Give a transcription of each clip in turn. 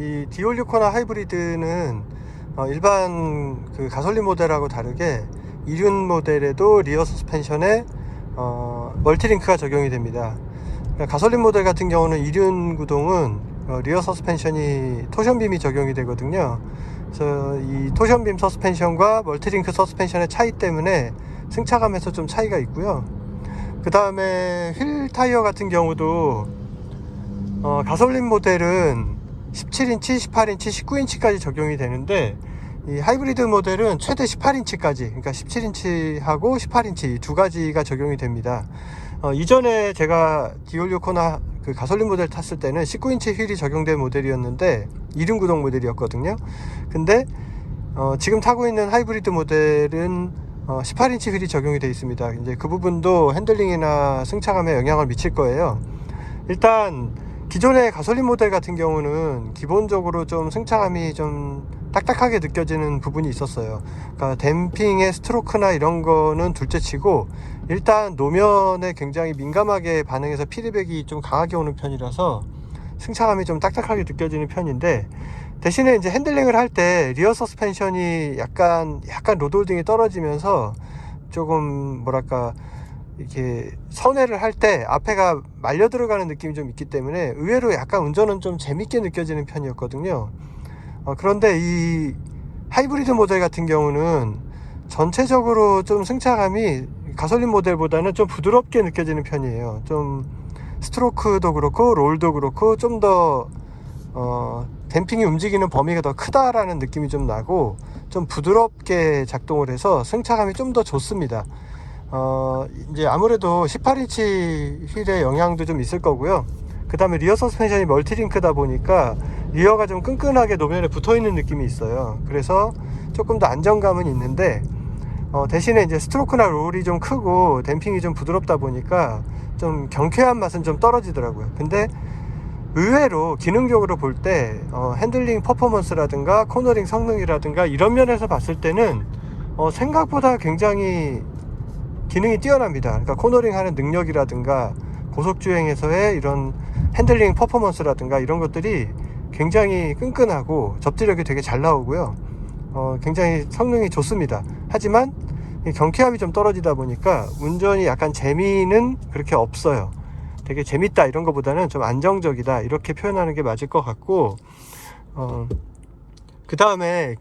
이 디올류 코나 하이브리드는 일반 그 가솔린 모델하고 다르게 이륜 모델에도 리어 서스펜션에 멀티링크가 적용이 됩니다. 그러니까 가솔린 모델 같은 경우는 이륜 구동은 리어 서스펜션이 토션빔이 적용이 되거든요. 그래서 이 토션빔 서스펜션과 멀티링크 서스펜션의 차이 때문에 승차감에서 좀 차이가 있고요. 그 다음에 휠 타이어 같은 경우도 가솔린 모델은 17인치, 18인치, 19인치까지 적용이 되는데 이 하이브리드 모델은 최대 18인치까지, 그러니까 17인치하고 18인치 두 가지가 적용이 됩니다. 이전에 제가 디올류 코나 그 가솔린 모델 탔을 때는 19인치 휠이 적용된 모델이었는데 이륜 구동 모델이었거든요. 근데 지금 타고 있는 하이브리드 모델은 18인치 휠이 적용이 되어 있습니다. 이제 그 부분도 핸들링이나 승차감에 영향을 미칠 거예요. 일단 기존의 가솔린 모델 같은 경우는 기본적으로 좀 승차감이 좀 딱딱하게 느껴지는 부분이 있었어요. 그러니까 댐핑의 스트로크나 이런 거는 둘째치고 일단 노면에 굉장히 민감하게 반응해서 피드백이 좀 강하게 오는 편이라서 승차감이 좀 딱딱하게 느껴지는 편인데, 대신에 이제 핸들링을 할 때 리어 서스펜션이 약간 로드홀딩이 떨어지면서 조금 뭐랄까 이렇게 선회를 할 때 앞에가 말려 들어가는 느낌이 좀 있기 때문에 의외로 약간 운전은 좀 재밌게 느껴지는 편이었거든요. 그런데 이 하이브리드 모델 같은 경우는 전체적으로 좀 승차감이 가솔린 모델보다는 좀 부드럽게 느껴지는 편이에요. 좀 스트로크도 그렇고 롤도 그렇고 좀 더 댐핑이 움직이는 범위가 더 크다라는 느낌이 좀 나고 좀 부드럽게 작동을 해서 승차감이 좀 더 좋습니다. 이제 아무래도 18인치 휠의 영향도 좀 있을 거고요. 그 다음에 리어 서스펜션이 멀티링크다 보니까 리어가 좀 끈끈하게 노면에 붙어 있는 느낌이 있어요. 그래서 조금 더 안정감은 있는데 대신에 이제 스트로크나 롤이 좀 크고 댐핑이 좀 부드럽다 보니까 좀 경쾌한 맛은 좀 떨어지더라고요. 근데 의외로 기능적으로 볼 때 핸들링 퍼포먼스라든가 코너링 성능이라든가 이런 면에서 봤을 때는 생각보다 굉장히 기능이 뛰어납니다. 그러니까 코너링 하는 능력이라든가 고속주행에서의 이런 핸들링 퍼포먼스라든가 이런 것들이 굉장히 끈끈하고 접지력이 되게 잘 나오고요. 굉장히 성능이 좋습니다. 하지만 경쾌함이 좀 떨어지다 보니까 운전이 약간 재미는 그렇게 없어요. 되게 재밌다 이런 것보다는 좀 안정적이다 이렇게 표현하는 게 맞을 것 같고, 그 다음에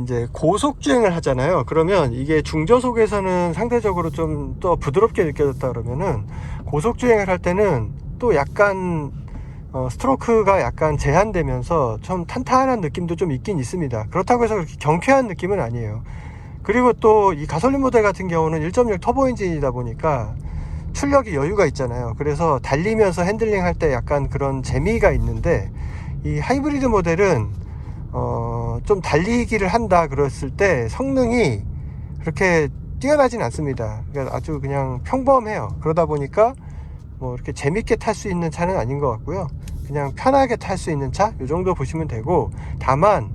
이제 고속주행을 하잖아요. 그러면 이게 중저속에서는 상대적으로 좀 더 부드럽게 느껴졌다 그러면은 고속주행을 할 때는 또 약간 스트로크가 약간 제한되면서 좀 탄탄한 느낌도 좀 있긴 있습니다. 그렇다고 해서 그렇게 경쾌한 느낌은 아니에요. 그리고 또 이 가솔린 모델 같은 경우는 1.6 터보 엔진이다 보니까 출력이 여유가 있잖아요. 그래서 달리면서 핸들링 할 때 약간 그런 재미가 있는데, 이 하이브리드 모델은 좀 달리기를 한다 그랬을 때 성능이 그렇게 뛰어나진 않습니다. 그러니까 아주 그냥 평범해요. 그러다 보니까 뭐 이렇게 재밌게 탈 수 있는 차는 아닌 것 같고요. 그냥 편하게 탈 수 있는 차, 이 정도 보시면 되고, 다만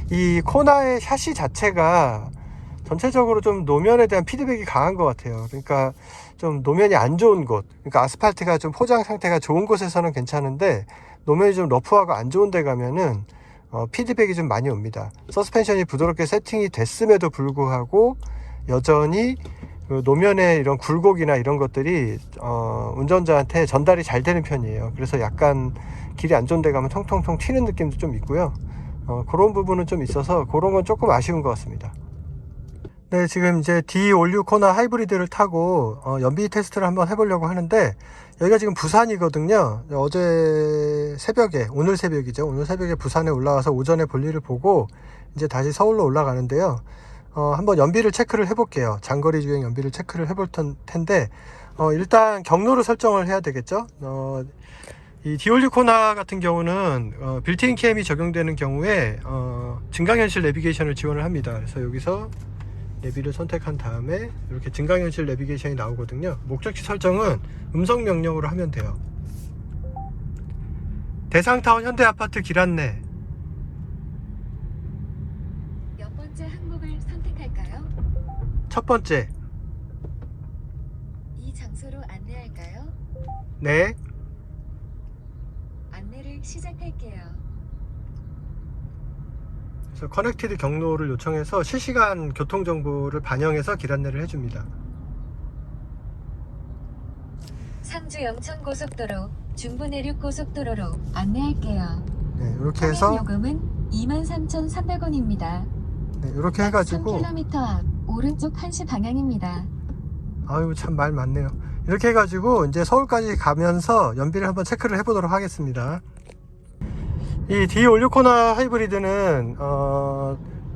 이 코나의 샤시 자체가 전체적으로 좀 노면에 대한 피드백이 강한 것 같아요. 그러니까 좀 노면이 안 좋은 곳, 그러니까 아스팔트가 좀 포장 상태가 좋은 곳에서는 괜찮은데 노면이 좀 러프하고 안 좋은 데 가면은 피드백이 좀 많이 옵니다. 서스펜션이 부드럽게 세팅이 됐음에도 불구하고 여전히 그 노면의 이런 굴곡이나 이런 것들이 운전자한테 전달이 잘 되는 편이에요. 그래서 약간 길이 안 좋은 데 가면 통통통 튀는 느낌도 좀 있고요. 그런 부분은 좀 있어서 그런 건 조금 아쉬운 것 같습니다. 네, 지금 이제 디올류 코나 하이브리드를 타고 연비 테스트를 한번 해보려고 하는데, 여기가 지금 부산이거든요. 어제 새벽에, 오늘 새벽이죠. 오늘 새벽에 부산에 올라와서 오전에 볼일을 보고 이제 다시 서울로 올라가는데요. 한번 연비를 체크를 해볼게요. 장거리 주행 연비를 체크를 해볼 텐데, 일단 경로를 설정을 해야 되겠죠. 이 디올류 코나 같은 경우는 빌트인 캠이 적용되는 경우에 증강현실 내비게이션을 지원을 합니다. 그래서 여기서 내비를 선택한 다음에 이렇게 증강현실 내비게이션이 나오거든요. 목적지 설정은 음성 명령으로 하면 돼요. 대상타운 현대아파트 길 안내. 몇 번째 항목을 선택할까요? 첫 번째. 이 장소로 안내할까요? 네. 안내를 시작할게요. 그래서 커넥티드 경로를 요청해서 실시간 교통 정보를 반영해서 길 안내를 해줍니다. 상주 영천고속도로 중부내륙 고속도로로 안내할게요. 네, 이렇게 해서 요금은 23,300원입니다. 네, 이렇게 해가지고 3km 앞 오른쪽 1시 방향입니다. 아유 참 말 많네요. 이렇게 해가지고 이제 서울까지 가면서 연비를 한번 체크를 해보도록 하겠습니다. 이 D56코나 하이브리드는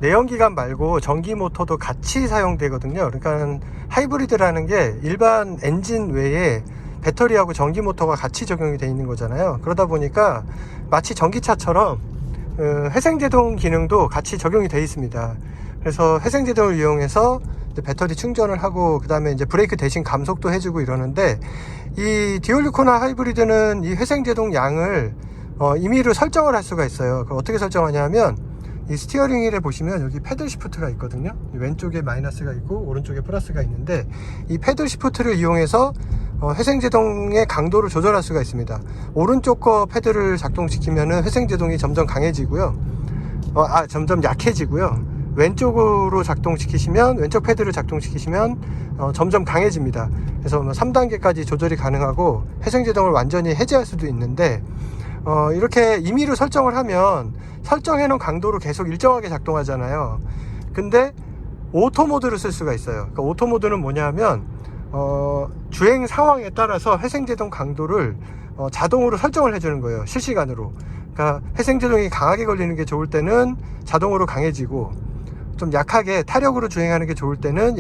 내연기관 말고 전기 모터도 같이 사용되거든요. 그러니까 하이브리드라는 게 일반 엔진 외에 배터리하고 전기 모터가 같이 적용이 되어 있는 거잖아요. 그러다 보니까 마치 전기차처럼 회생제동 기능도 같이 적용이 되어 있습니다. 그래서 회생제동을 이용해서 배터리 충전을 하고 그 다음에 이제 브레이크 대신 감속도 해주고 이러는데, 이 D56코나 하이브리드는 이 회생제동 양을 임의로 설정을 할 수가 있어요. 그걸 어떻게 설정하냐면, 이 스티어링 휠에 보시면 여기 패들 시프트가 있거든요. 왼쪽에 마이너스가 있고 오른쪽에 플러스가 있는데, 이 패들 시프트를 이용해서 회생제동의 강도를 조절할 수가 있습니다. 오른쪽 거 패드를 작동시키면은 회생제동이 점점 강해지고요. 점점 약해지고요. 왼쪽으로 작동시키시면, 왼쪽 패드를 작동시키시면 점점 강해집니다. 그래서 3단계까지 조절이 가능하고 회생제동을 완전히 해제할 수도 있는데, 이렇게 임의로 설정을 하면 설정해 놓은 강도로 계속 일정하게 작동하잖아요. 근데 오토 모드를 쓸 수가 있어요. 그러니까 오토 모드는 뭐냐면 주행 상황에 따라서 회생제동 강도를 자동으로 설정을 해주는 거예요. 실시간으로. 그러니까 회생제동이 강하게 걸리는 게 좋을 때는 자동으로 강해지고, 좀 약하게 타력으로 주행하는 게 좋을 때는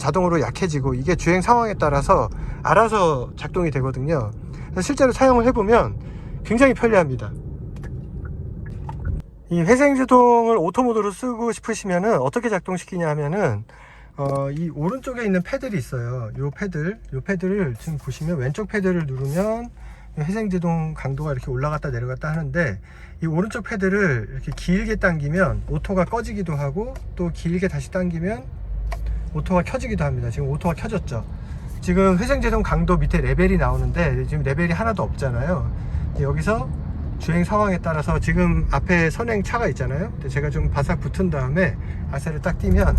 자동으로 약해지고, 이게 주행 상황에 따라서 알아서 작동이 되거든요. 그래서 실제로 사용을 해보면 굉장히 편리합니다. 이 회생제동을 오토모드로 쓰고 싶으시면은 어떻게 작동시키냐 하면은 이 오른쪽에 있는 패들이 있어요. 요 패들을 지금 보시면 왼쪽 패드를 누르면 회생제동 강도가 이렇게 올라갔다 내려갔다 하는데, 이 오른쪽 패드를 이렇게 길게 당기면 오토가 꺼지기도 하고, 또 길게 다시 당기면 오토가 켜지기도 합니다. 지금 오토가 켜졌죠. 지금 회생제동 강도 밑에 레벨이 나오는데 지금 레벨이 하나도 없잖아요. 여기서 주행 상황에 따라서 지금 앞에 선행 차가 있잖아요. 근데 제가 좀 바싹 붙은 다음에 아세를 딱 띄면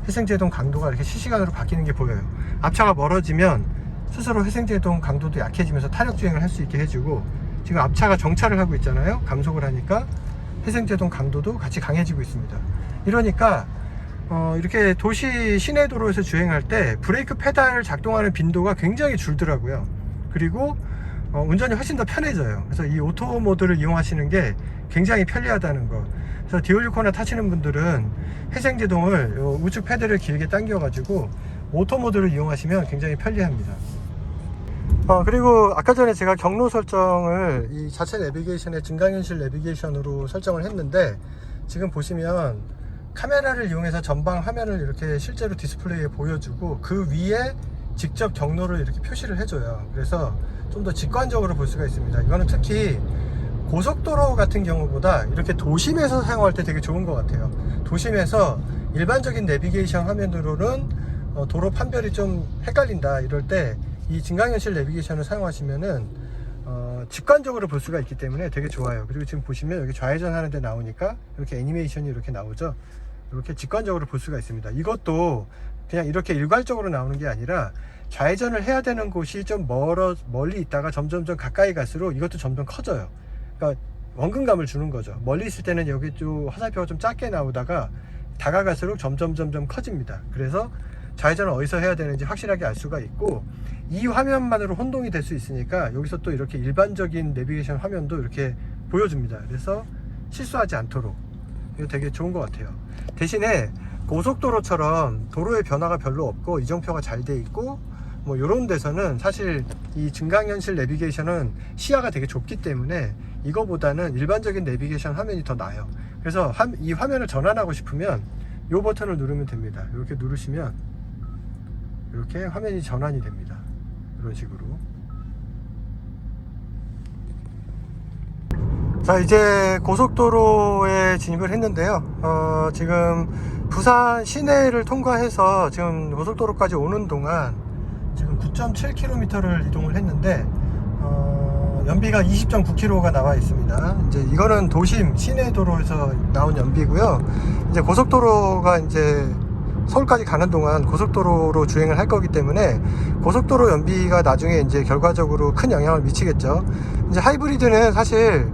회생제동 강도가 이렇게 실시간으로 바뀌는 게 보여요. 앞차가 멀어지면 스스로 회생제동 강도도 약해지면서 타력 주행을 할 수 있게 해주고, 지금 앞차가 정차를 하고 있잖아요. 감속을 하니까 회생제동 강도도 같이 강해지고 있습니다. 이러니까 이렇게 도시 시내 도로에서 주행할 때 브레이크 페달 작동하는 빈도가 굉장히 줄더라고요. 그리고 운전이 훨씬 더 편해져요. 그래서 이 오토 모드를 이용하시는 게 굉장히 편리하다는 거. 그래서 D56코나 타시는 분들은 회생제동을 우측 패드를 길게 당겨 가지고 오토 모드를 이용하시면 굉장히 편리합니다. 그리고 아까 전에 제가 경로 설정을 이 자체 내비게이션의 증강현실 내비게이션으로 설정을 했는데, 지금 보시면 카메라를 이용해서 전방 화면을 이렇게 실제로 디스플레이에 보여주고, 그 위에 직접 경로를 이렇게 표시를 해줘요. 그래서 좀 더 직관적으로 볼 수가 있습니다. 이거는 특히 고속도로 같은 경우보다 이렇게 도심에서 사용할 때 되게 좋은 것 같아요. 도심에서 일반적인 내비게이션 화면으로는 도로 판별이 좀 헷갈린다 이럴 때 이 증강현실 내비게이션을 사용하시면은 직관적으로 볼 수가 있기 때문에 되게 좋아요. 그리고 지금 보시면 여기 좌회전 하는데 나오니까 이렇게 애니메이션이 이렇게 나오죠. 이렇게 직관적으로 볼 수가 있습니다. 이것도 그냥 이렇게 일괄적으로 나오는 게 아니라 좌회전을 해야 되는 곳이 좀 멀리 있다가 점점 가까이 갈수록 이것도 점점 커져요. 그러니까 원근감을 주는 거죠. 멀리 있을 때는 여기 좀 화살표가 좀 작게 나오다가 다가갈수록 점점 커집니다. 그래서 좌회전을 어디서 해야 되는지 확실하게 알 수가 있고, 이 화면만으로 혼동이 될 수 있으니까 여기서 또 이렇게 일반적인 내비게이션 화면도 이렇게 보여줍니다. 그래서 실수하지 않도록 이거 되게 좋은 것 같아요. 대신에 고속도로처럼 도로의 변화가 별로 없고 이정표가 잘 돼 있고 뭐 이런 데서는 사실 이 증강현실 내비게이션은 시야가 되게 좁기 때문에 이거보다는 일반적인 내비게이션 화면이 더 나아요. 그래서 이 화면을 전환하고 싶으면 이 버튼을 누르면 됩니다. 이렇게 누르시면 이렇게 화면이 전환이 됩니다. 이런 식으로. 자, 이제 고속도로에 진입을 했는데요. 지금 부산 시내를 통과해서 지금 고속도로까지 오는 동안 지금 9.7km를 이동을 했는데 연비가 20.9km가 나와 있습니다. 이제 이거는 도심 시내 도로에서 나온 연비고요. 이제 고속도로가 이제 서울까지 가는 동안 고속도로로 주행을 할 거기 때문에 고속도로 연비가 나중에 이제 결과적으로 큰 영향을 미치겠죠. 이제 하이브리드는 사실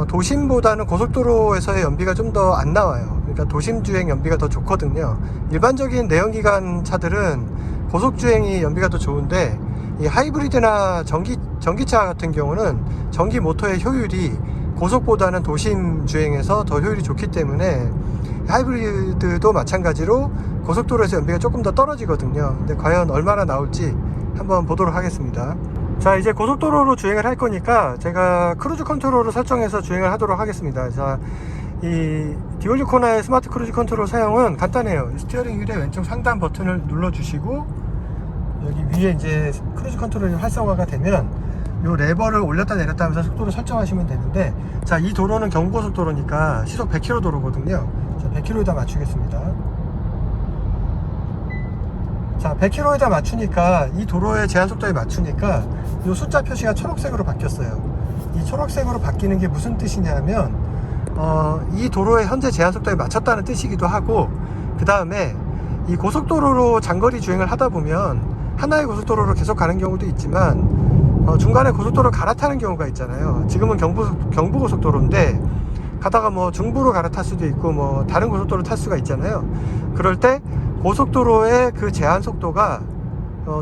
도심보다는 고속도로에서의 연비가 좀 더 안 나와요. 그러니까 도심 주행 연비가 더 좋거든요. 일반적인 내연기관 차들은 고속 주행이 연비가 더 좋은데 이 하이브리드나 전기차 같은 경우는 전기 모터의 효율이 고속보다는 도심 주행에서 더 효율이 좋기 때문에 하이브리드도 마찬가지로 고속도로에서 연비가 조금 더 떨어지거든요. 근데 과연 얼마나 나올지 한번 보도록 하겠습니다. 자, 이제 고속도로로 주행을 할 거니까 제가 크루즈 컨트롤을 설정해서 주행을 하도록 하겠습니다. 자, 이 디올리 코나의 스마트 크루즈 컨트롤 사용은 간단해요. 스티어링 휠의 왼쪽 상단 버튼을 눌러주시고 여기 위에 이제 크루즈 컨트롤이 활성화가 되면 요 레버를 올렸다 내렸다 하면서 속도를 설정하시면 되는데, 자, 이 도로는 경부고속도로니까 시속 100km 도로거든요. 자, 100km에다 맞추겠습니다. 자, 100km에다 맞추니까 이 도로의 제한속도에 맞추니까 이 숫자 표시가 초록색으로 바뀌었어요. 이 초록색으로 바뀌는 게 무슨 뜻이냐면 이 도로의 현재 제한속도에 맞췄다는 뜻이기도 하고, 그 다음에 이 고속도로로 장거리 주행을 하다 보면 하나의 고속도로로 계속 가는 경우도 있지만 중간에 고속도로를 갈아타는 경우가 있잖아요. 지금은 경부고속도로인데 가다가 뭐 중부로 갈아탈 수도 있고 뭐 다른 고속도로 탈 수가 있잖아요. 그럴 때 고속도로의 그 제한 속도가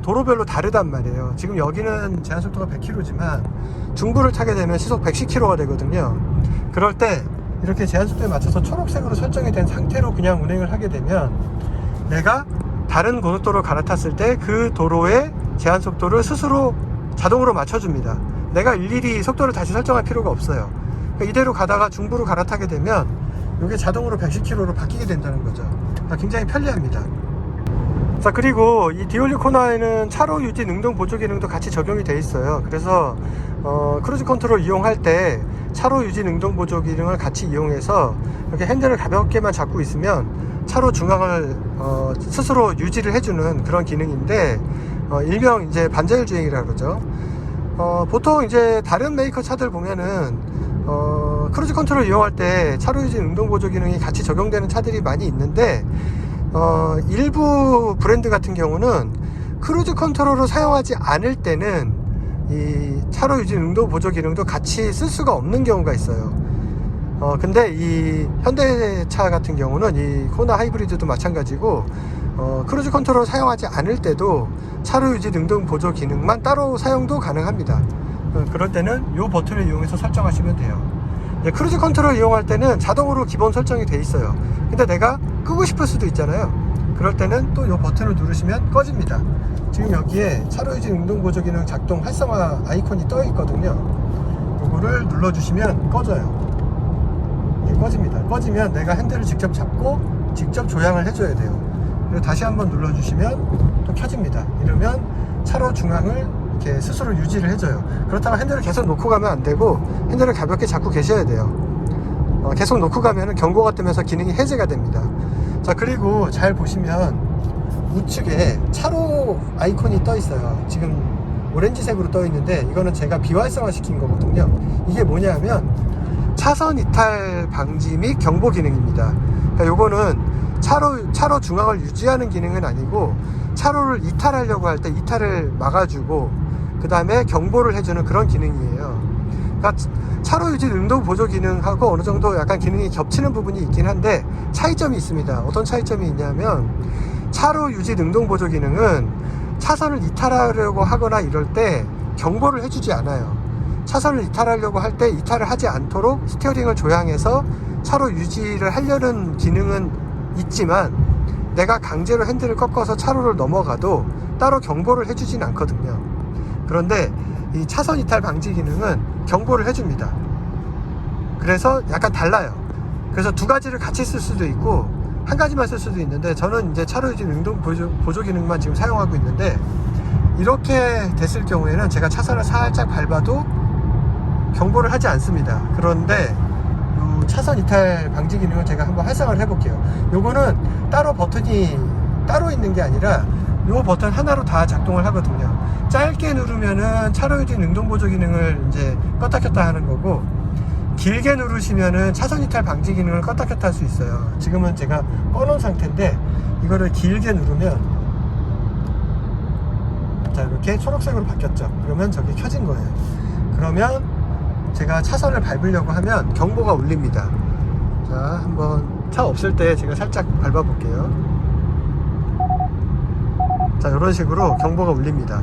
도로별로 다르단 말이에요. 지금 여기는 제한 속도가 100km지만 중부를 타게 되면 시속 110km가 되거든요. 그럴 때 이렇게 제한 속도에 맞춰서 초록색으로 설정이 된 상태로 그냥 운행을 하게 되면 내가 다른 고속도로를 갈아탔을 때 그 도로의 제한 속도를 스스로 자동으로 맞춰줍니다. 내가 일일이 속도를 다시 설정할 필요가 없어요. 그러니까 이대로 가다가 중부로 갈아타게 되면 이게 자동으로 110km로 바뀌게 된다는 거죠. 굉장히 편리합니다. 자, 그리고 이 디올리 코나에는 차로 유지 능동 보조 기능도 같이 적용이 되어 있어요. 그래서 크루즈 컨트롤 이용할 때 차로 유지 능동 보조 기능을 같이 이용해서 이렇게 핸들을 가볍게만 잡고 있으면 차로 중앙을 스스로 유지를 해주는 그런 기능인데, 일명 이제 반자율 주행이라고 그러죠. 보통 이제 다른 메이커 차들 보면은 크루즈 컨트롤 이용할 때 차로 유지 능동 보조 기능이 같이 적용되는 차들이 많이 있는데, 일부 브랜드 같은 경우는 크루즈 컨트롤을 사용하지 않을 때는 이 차로 유지 능동 보조 기능도 같이 쓸 수가 없는 경우가 있어요. 근데 이 현대차 같은 경우는 이 코나 하이브리드도 마찬가지고 크루즈 컨트롤을 사용하지 않을 때도 차로 유지 능동 보조 기능만 따로 사용도 가능합니다. 그럴 때는 이 버튼을 이용해서 설정하시면 돼요. 크루즈 컨트롤 이용할 때는 자동으로 기본 설정이 돼 있어요. 근데 내가 끄고 싶을 수도 있잖아요. 그럴 때는 또 이 버튼을 누르시면 꺼집니다. 지금 여기에 차로 유지 능동 보조 기능 작동 활성화 아이콘이 떠 있거든요. 이거를 눌러주시면 꺼져요. 꺼집니다. 꺼지면 내가 핸들을 직접 잡고 직접 조향을 해줘야 돼요. 그리고 다시 한번 눌러주시면 또 켜집니다. 이러면 차로 중앙을 이렇게 스스로 유지를 해줘요. 그렇다고 핸들을 계속 놓고 가면 안 되고 핸들을 가볍게 잡고 계셔야 돼요. 계속 놓고 가면 경고가 뜨면서 기능이 해제가 됩니다. 자, 그리고 잘 보시면 우측에 차로 아이콘이 떠 있어요. 지금 오렌지색으로 떠 있는데 이거는 제가 비활성화 시킨 거거든요. 이게 뭐냐면 차선 이탈 방지 및 경보 기능입니다. 그러니까 요거는 차로 중앙을 유지하는 기능은 아니고 차로를 이탈하려고 할 때 이탈을 막아주고 그 다음에 경보를 해주는 그런 기능이에요. 그러니까 차로 유지 능동 보조 기능하고 어느 정도 약간 기능이 겹치는 부분이 있긴 한데 차이점이 있습니다. 어떤 차이점이 있냐면 차로 유지 능동 보조 기능은 차선을 이탈하려고 하거나 이럴 때 경보를 해주지 않아요. 차선을 이탈하려고 할 때 이탈을 하지 않도록 스티어링을 조향해서 차로 유지를 하려는 기능은 있지만 내가 강제로 핸들을 꺾어서 차로를 넘어가도 따로 경보를 해주진 않거든요. 그런데 이 차선 이탈 방지 기능은 경보를 해줍니다. 그래서 약간 달라요. 그래서 두 가지를 같이 쓸 수도 있고 한 가지만 쓸 수도 있는데 저는 이제 차로 유지 능동 보조 기능만 지금 사용하고 있는데, 이렇게 됐을 경우에는 제가 차선을 살짝 밟아도 경보를 하지 않습니다. 그런데 이 차선 이탈 방지 기능을 제가 한번 활성화를 해볼게요. 요거는 따로 버튼이 따로 있는 게 아니라 이 버튼 하나로 다 작동을 하거든요. 짧게 누르면은 차로 유지 능동 보조 기능을 이제 껐다 켰다 하는 거고, 길게 누르시면은 차선 이탈 방지 기능을 껐다 켰다 할 수 있어요. 지금은 제가 꺼놓은 상태인데, 이거를 길게 누르면, 자, 이렇게 초록색으로 바뀌었죠. 그러면 저기 켜진 거예요. 그러면 제가 차선을 밟으려고 하면 경보가 울립니다. 자, 한번 차 없을 때 제가 살짝 밟아 볼게요. 자, 이런 식으로 경보가 울립니다.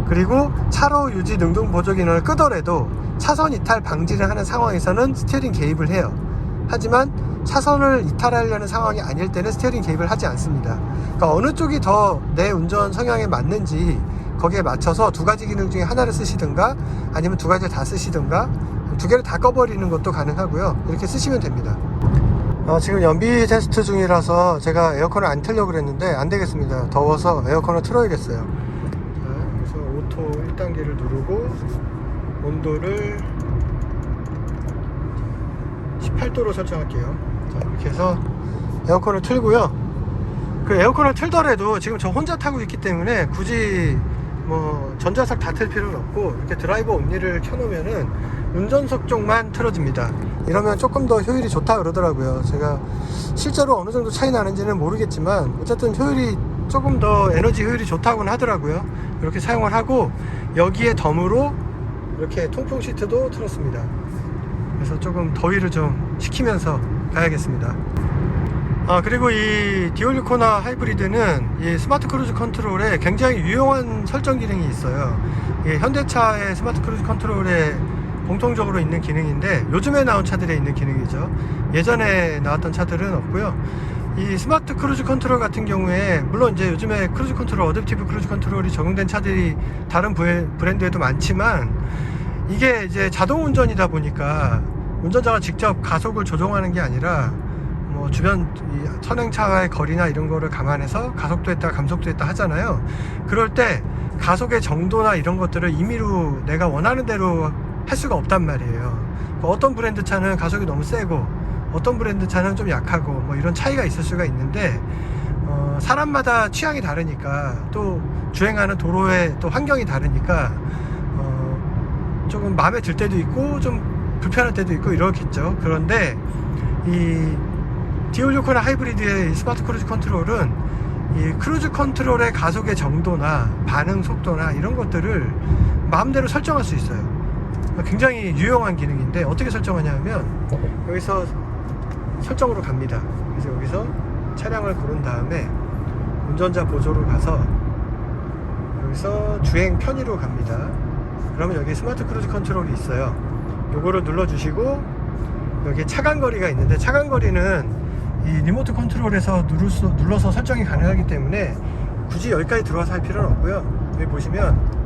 그리고 차로 유지 능동 보조 기능을 끄더라도 차선 이탈 방지를 하는 상황에서는 스티어링 개입을 해요. 하지만 차선을 이탈하려는 상황이 아닐 때는 스티어링 개입을 하지 않습니다. 그러니까 어느 쪽이 더 내 운전 성향에 맞는지 거기에 맞춰서 두 가지 기능 중에 하나를 쓰시든가, 아니면 두 가지를 다 쓰시든가, 두 개를 다 꺼버리는 것도 가능하고요. 이렇게 쓰시면 됩니다. 지금 연비 테스트 중이라서 제가 에어컨을 안 틀려고 그랬는데 안 되겠습니다. 더워서 에어컨을 틀어야겠어요. 자, 그래서 오토 1단계를 누르고 온도를 18도로 설정할게요. 자, 이렇게 해서 에어컨을 틀고요. 그 에어컨을 틀더라도 지금 저 혼자 타고 있기 때문에 굳이 뭐 전자석 다 틀 필요는 없고, 이렇게 드라이버 온리를 켜놓으면은 운전석 쪽만 틀어집니다. 이러면 조금 더 효율이 좋다 그러더라고요. 제가 실제로 어느 정도 차이 나는지는 모르겠지만 어쨌든 효율이 조금 더 에너지 효율이 좋다고는 하더라고요. 이렇게 사용을 하고, 여기에 덤으로 이렇게 통풍 시트도 틀었습니다. 그래서 조금 더위를 좀 식히면서 가야겠습니다. 그리고 이 디올류 코나 하이브리드는 이 스마트 크루즈 컨트롤에 굉장히 유용한 설정 기능이 있어요. 이 현대차의 스마트 크루즈 컨트롤에 공통적으로 있는 기능인데, 요즘에 나온 차들에 있는 기능이죠. 예전에 나왔던 차들은 없고요. 이 스마트 크루즈 컨트롤 같은 경우에, 물론 이제 요즘에 크루즈 컨트롤, 어댑티브 크루즈 컨트롤이 적용된 차들이 다른 브랜드에도 많지만, 이게 이제 자동 운전이다 보니까 운전자가 직접 가속을 조정하는 게 아니라 뭐 주변 선행차와의 거리나 이런 거를 감안해서 가속도 했다 감속도 했다 하잖아요. 그럴 때 가속의 정도나 이런 것들을 임의로 내가 원하는 대로 할 수가 없단 말이에요. 어떤 브랜드 차는 가속이 너무 세고 어떤 브랜드 차는 좀 약하고 뭐 이런 차이가 있을 수가 있는데, 사람마다 취향이 다르니까, 또 주행하는 도로의 또 환경이 다르니까 조금 마음에 들 때도 있고 좀 불편할 때도 있고 이렇겠죠. 그런데 이 디올류 코나 하이브리드의 스마트 크루즈 컨트롤은 이 크루즈 컨트롤의 가속의 정도나 반응 속도나 이런 것들을 마음대로 설정할 수 있어요. 굉장히 유용한 기능인데, 어떻게 설정하냐면 여기서 설정으로 갑니다. 그래서 여기서 차량을 고른 다음에 운전자 보조로 가서 여기서 주행 편의로 갑니다. 그러면 여기 스마트 크루즈 컨트롤이 있어요. 요거를 눌러주시고, 여기 차간거리가 있는데, 차간거리는 이 리모트 컨트롤에서 눌러서 설정이 가능하기 때문에 굳이 여기까지 들어와서 할 필요는 없고요. 여기 보시면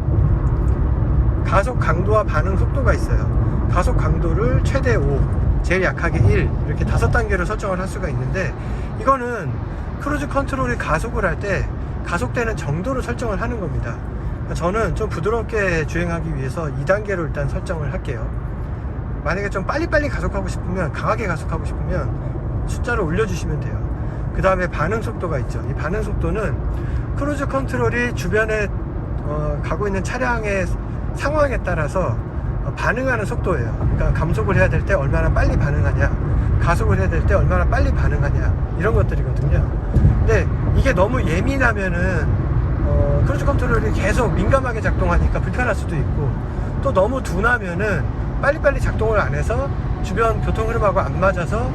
가속 강도와 반응 속도가 있어요. 가속 강도를 최대 5, 제일 약하게 1, 이렇게 5단계로 설정을 할 수가 있는데, 이거는 크루즈 컨트롤이 가속을 할 때 가속되는 정도를 설정을 하는 겁니다. 저는 좀 부드럽게 주행하기 위해서 2단계로 일단 설정을 할게요. 만약에 좀 빨리빨리 가속하고 싶으면, 강하게 가속하고 싶으면 숫자를 올려주시면 돼요. 그 다음에 반응 속도가 있죠. 이 반응 속도는 크루즈 컨트롤이 주변에 가고 있는 차량의 상황에 따라서 반응하는 속도예요. 그러니까 감속을 해야 될 때 얼마나 빨리 반응하냐, 가속을 해야 될 때 얼마나 빨리 반응하냐, 이런 것들이거든요. 근데 이게 너무 예민하면은 크루즈 컨트롤이 계속 민감하게 작동하니까 불편할 수도 있고, 또 너무 둔하면은 빨리빨리 작동을 안 해서 주변 교통 흐름하고 안 맞아서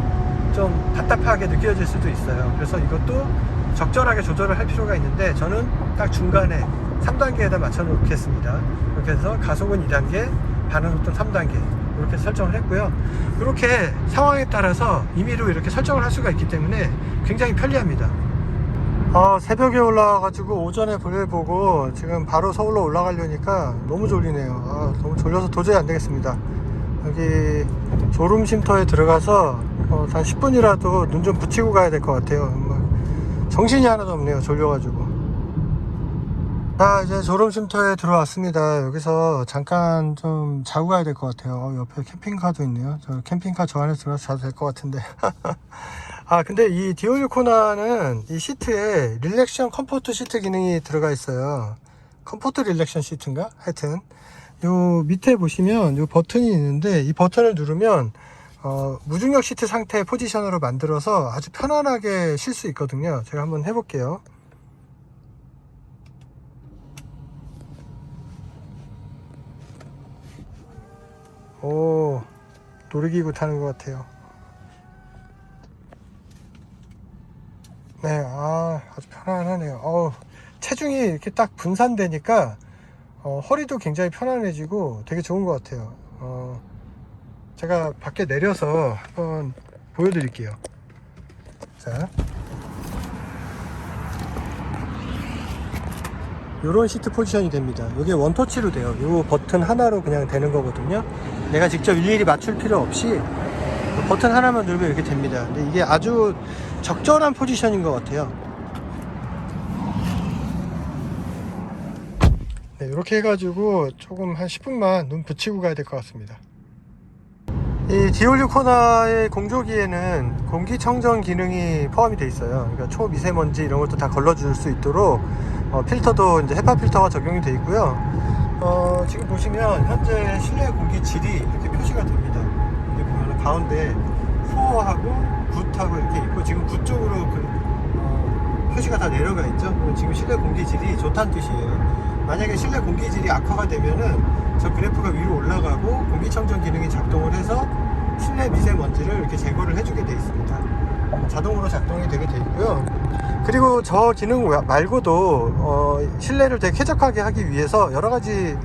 좀 답답하게 느껴질 수도 있어요. 그래서 이것도 적절하게 조절을 할 필요가 있는데, 저는 딱 중간에 3단계에다 맞춰 놓겠습니다. 이렇게 해서 가속은 2단계, 반응 속도는 3단계, 이렇게 설정을 했고요. 이렇게 상황에 따라서 임의로 이렇게 설정을 할 수가 있기 때문에 굉장히 편리합니다. 새벽에 올라와가지고 오전에 볼일 보고 지금 바로 서울로 올라가려니까 너무 졸리네요. 너무 졸려서 도저히 안 되겠습니다. 여기 졸음 쉼터에 들어가서 한 10분이라도 눈 좀 붙이고 가야 될 것 같아요. 정신이 하나도 없네요, 졸려가지고. 자, 이제 졸음 쉼터에 들어왔습니다. 여기서 잠깐 좀 자고 가야 될 것 같아요. 옆에 캠핑카도 있네요. 저 캠핑카 저 안에 들어가서 자도 될 것 같은데. 근데 이 디올류 코나는 이 시트에 릴렉션 컴포트 시트 기능이 들어가 있어요. 컴포트 릴렉션 시트인가? 하여튼 요 밑에 보시면 요 버튼이 있는데 이 버튼을 누르면 무중력 시트 상태 포지션으로 만들어서 아주 편안하게 쉴 수 있거든요. 제가 한번 해볼게요. 오, 놀이기구 타는 것 같아요. 네, 아주 편안하네요. 체중이 이렇게 딱 분산되니까 허리도 굉장히 편안해지고 되게 좋은 것 같아요. 제가 밖에 내려서 한번 보여드릴게요. 자, 요런 시트 포지션이 됩니다. 이게 원터치로 돼요. 요 버튼 하나로 그냥 되는 거거든요. 내가 직접 일일이 맞출 필요 없이 버튼 하나만 누르면 이렇게 됩니다. 근데 이게 아주 적절한 포지션인 것 같아요. 네, 이렇게 해가지고 조금 한 10분만 눈 붙이고 가야 될 것 같습니다. 이 디올류 코나의 공조기에는 공기청정 기능이 포함이 되어 있어요. 그러니까 초미세먼지 이런 것도 다 걸러줄 수 있도록 필터도 이제 헤파 필터가 적용이 되어 있고요. 지금 보시면 현재 실내 공기 질이 이렇게 표시가 됩니다. 여기 보면 가운데 포어하고 굿하고 이렇게 있고 지금 굿 쪽으로 표시가 다 내려가 있죠. 지금 실내 공기질이 좋다는 뜻이에요. 만약에 실내 공기질이 악화가 되면은 저 그래프가 위로 올라가고 공기청정 기능이 작동을 해서 실내 미세먼지를 이렇게 제거를 해주게 되어 있습니다. 자동으로 작동이 되게 되어 있고요. 그리고 저 기능 말고도 실내를 되게 쾌적하게 하기 위해서 여러 가지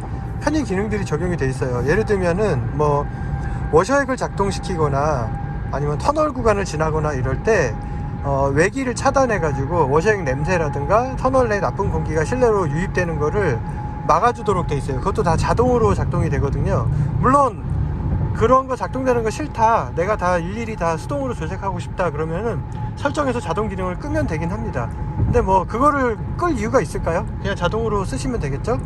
편의 기능들이 적용이 되어 있어요. 예를 들면은 뭐 워셔액을 작동시키거나 아니면 터널 구간을 지나거나 이럴 때 외기를 차단해 가지고 워셔액 냄새라든가 터널 내 나쁜 공기가 실내로 유입되는 거를 막아주도록 돼 있어요. 그것도 다 자동으로 작동이 되거든요. 물론 그런 거 작동되는 거 싫다, 내가 다 일일이 다 수동으로 조작하고 싶다 그러면은 설정해서 자동 기능을 끄면 되긴 합니다. 근데 뭐 그거를 끌 이유가 있을까요? 그냥 자동으로 쓰시면 되겠죠.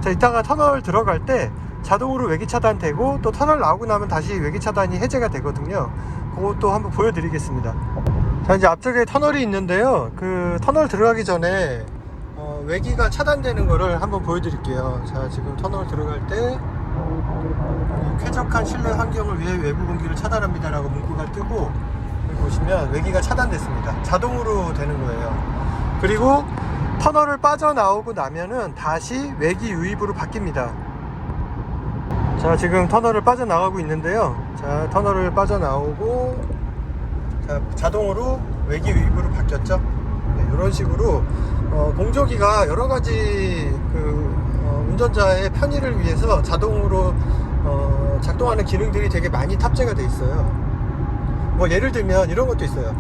자, 이따가 터널 들어갈 때 자동으로 외기 차단되고 또 터널 나오고 나면 다시 외기 차단이 해제가 되거든요. 그것도 한번 보여드리겠습니다. 자, 이제 앞쪽에 터널이 있는데요. 그 터널 들어가기 전에 외기가 차단되는 거를 한번 보여드릴게요. 자, 지금 터널 들어갈 때 쾌적한 실내 환경을 위해 외부 공기를 차단합니다 라고 문구가 뜨고 여기 보시면 외기가 차단됐습니다. 자동으로 되는 거예요. 그리고 터널을 빠져나오고 나면은 다시 외기 유입으로 바뀝니다. 자, 지금 터널을 빠져나가고 있는데요. 자, 터널을 빠져나오고 자, 자동으로 외기 유입으로 바뀌었죠. 네, 이런 식으로 공조기가 여러가지 운전자의 편의를 위해서 자동으로 작동하는 기능들이 되게 많이 탑재가 돼 있어요. 뭐 예를 들면 이런 것도 있어요.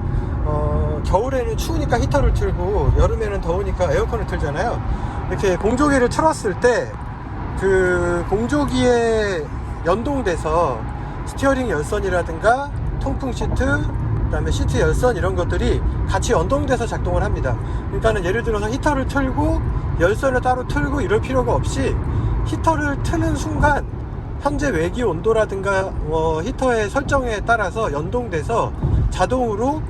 겨울에는 추우니까 히터를 틀고 여름에는 더우니까 에어컨을 틀잖아요. 이렇게 공조기를 틀었을 때 그 공조기에 연동돼서 스티어링 열선이라든가 통풍 시트, 그 다음에 시트 열선 이런 것들이 같이 연동돼서 작동을 합니다. 그러니까는 예를 들어서 히터를 틀고 열선을 따로 틀고 이럴 필요가 없이 히터를 트는 순간 현재 외기 온도라든가 히터의 설정에 따라서 연동돼서 자동으로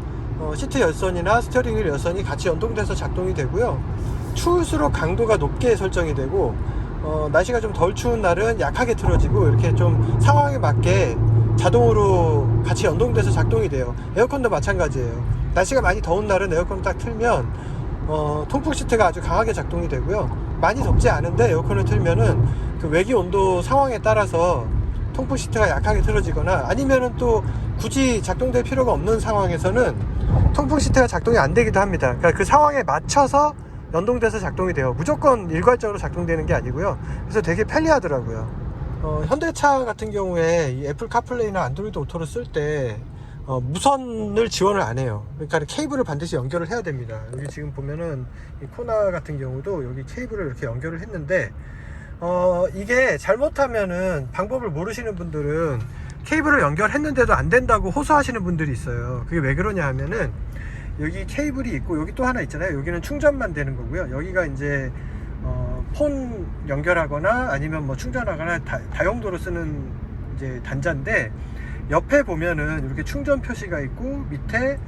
시트 열선이나 스티어링 휠 열선이 같이 연동돼서 작동이 되고요. 추울수록 강도가 높게 설정이 되고 날씨가 좀 덜 추운 날은 약하게 틀어지고 이렇게 좀 상황에 맞게 자동으로 같이 연동돼서 작동이 돼요. 에어컨도 마찬가지예요. 날씨가 많이 더운 날은 에어컨 딱 틀면 통풍 시트가 아주 강하게 작동이 되고요. 많이 덥지 않은데 에어컨을 틀면은 그 외기 온도 상황에 따라서 통풍 시트가 약하게 틀어지거나 아니면은 또 굳이 작동될 필요가 없는 상황에서는 통풍 시트가 작동이 안 되기도 합니다. 그러니까 그 상황에 맞춰서 연동돼서 작동이 돼요. 무조건 일괄적으로 작동되는 게 아니고요. 그래서 되게 편리하더라고요. 현대차 같은 경우에 이 애플 카플레이나 안드로이드 오토를 쓸 때 무선을 지원을 안 해요. 그러니까 케이블을 반드시 연결을 해야 됩니다. 여기 지금 보면은 이 코나 같은 경우도 여기 케이블을 이렇게 연결을 했는데 이게 잘못하면은 방법을 모르시는 분들은 케이블을 연결했는데도 안 된다고 호소하시는 분들이 있어요. 그게 왜 그러냐 하면은 여기 케이블이 있고 여기 또 하나 있잖아요. 여기는 충전만 되는 거고요. 여기가 이제 폰 연결하거나 아니면 뭐 충전하거나 다용도로 쓰는 이제 단자인데 옆에 보면은 이렇게 충전 표시가 있고 밑에